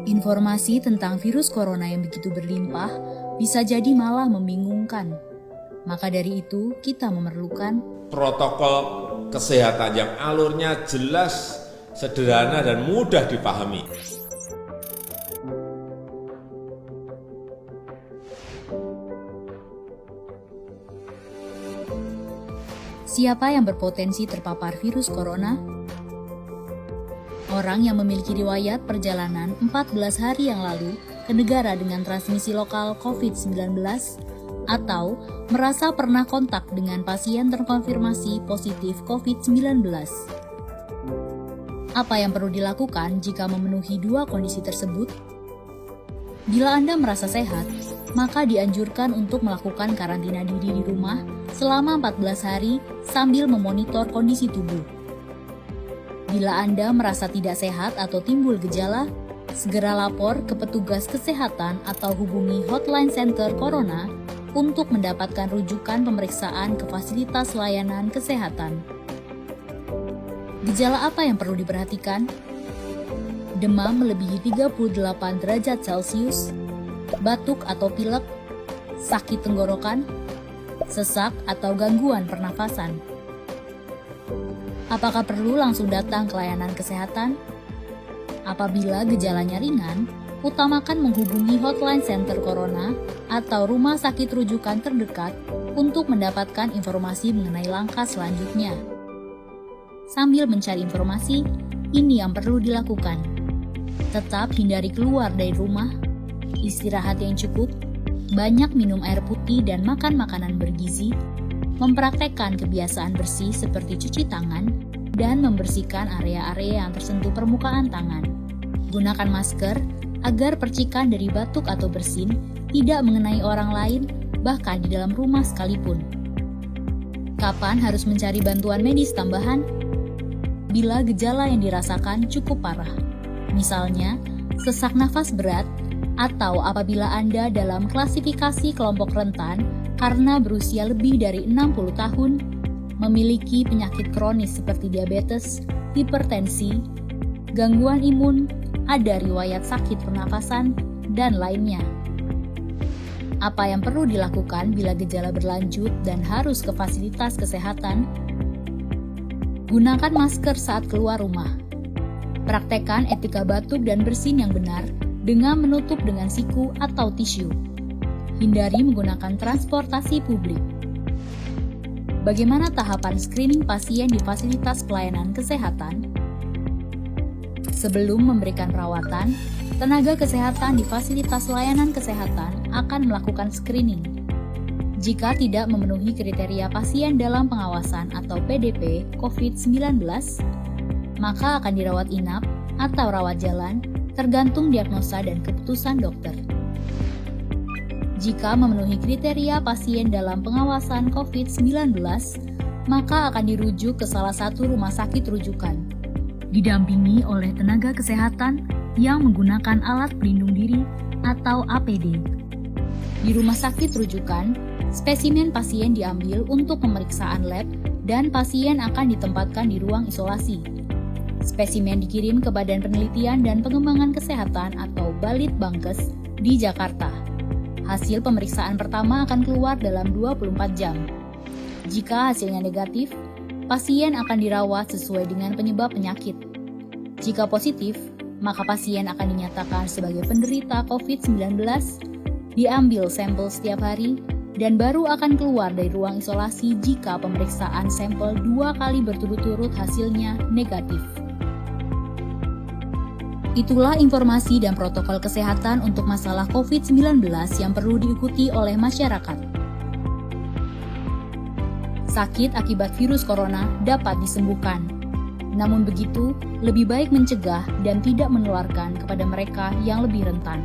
Informasi tentang virus corona yang begitu berlimpah bisa jadi malah membingungkan. Maka dari itu, kita memerlukan protokol kesehatan yang alurnya jelas, sederhana, dan mudah dipahami. siapa yang berpotensi terpapar virus corona. Orang yang memiliki riwayat perjalanan 14 hari yang lalu ke negara dengan transmisi lokal COVID-19 atau merasa pernah kontak dengan pasien terkonfirmasi positif COVID-19. Apa yang perlu dilakukan jika memenuhi dua kondisi tersebut? Bila Anda merasa sehat, maka dianjurkan untuk melakukan karantina diri di rumah selama 14 hari sambil memonitor kondisi tubuh. Bila Anda merasa tidak sehat atau timbul gejala, segera lapor ke petugas kesehatan atau hubungi hotline center Corona untuk mendapatkan rujukan pemeriksaan ke fasilitas layanan kesehatan. Gejala apa yang perlu diperhatikan? Demam melebihi 38 derajat Celcius, batuk atau pilek, sakit tenggorokan, sesak atau gangguan pernafasan. Apakah perlu langsung datang ke layanan kesehatan? Apabila gejalanya ringan, utamakan menghubungi hotline center Corona atau rumah sakit rujukan terdekat untuk mendapatkan informasi mengenai langkah selanjutnya. Sambil mencari informasi, ini yang perlu dilakukan. Tetap hindari keluar dari rumah, istirahat yang cukup, banyak minum air putih dan makan makanan bergizi, mempraktekkan kebiasaan bersih seperti cuci tangan, dan membersihkan area-area yang tersentuh permukaan tangan. Gunakan masker agar percikan dari batuk atau bersin tidak mengenai orang lain, bahkan di dalam rumah sekalipun. Kapan harus mencari bantuan medis tambahan? Bila gejala yang dirasakan cukup parah, misalnya sesak nafas berat, atau apabila Anda dalam klasifikasi kelompok rentan karena berusia lebih dari 60 tahun, memiliki penyakit kronis seperti diabetes, hipertensi, gangguan imun, ada riwayat sakit pernafasan, dan lainnya. Apa yang perlu dilakukan bila gejala berlanjut dan harus ke fasilitas kesehatan? Gunakan masker saat keluar rumah. Praktekkan etika batuk dan bersin yang benar dengan menutup dengan siku atau tisu. Hindari menggunakan transportasi publik. Bagaimana tahapan screening pasien di fasilitas pelayanan kesehatan? Sebelum memberikan perawatan, tenaga kesehatan di fasilitas layanan kesehatan akan melakukan screening. Jika tidak memenuhi kriteria pasien dalam pengawasan atau PDP COVID-19, maka akan dirawat inap atau rawat jalan tergantung diagnosa dan keputusan dokter. Jika memenuhi kriteria pasien dalam pengawasan COVID-19, maka akan dirujuk ke salah satu rumah sakit rujukan, didampingi oleh tenaga kesehatan yang menggunakan alat pelindung diri atau APD. Di rumah sakit rujukan, spesimen pasien diambil untuk pemeriksaan lab dan pasien akan ditempatkan di ruang isolasi. Spesimen dikirim ke Badan Penelitian dan Pengembangan Kesehatan atau Balitbangkes di Jakarta. Hasil pemeriksaan pertama akan keluar dalam 24 jam. Jika hasilnya negatif, pasien akan dirawat sesuai dengan penyebab penyakit. Jika positif, maka pasien akan dinyatakan sebagai penderita COVID-19, diambil sampel setiap hari, dan baru akan keluar dari ruang isolasi jika pemeriksaan sampel 2 kali berturut-turut hasilnya negatif. Itulah informasi dan protokol kesehatan untuk masalah COVID-19 yang perlu diikuti oleh masyarakat. Sakit akibat virus corona dapat disembuhkan. Namun begitu, lebih baik mencegah dan tidak menularkan kepada mereka yang lebih rentan.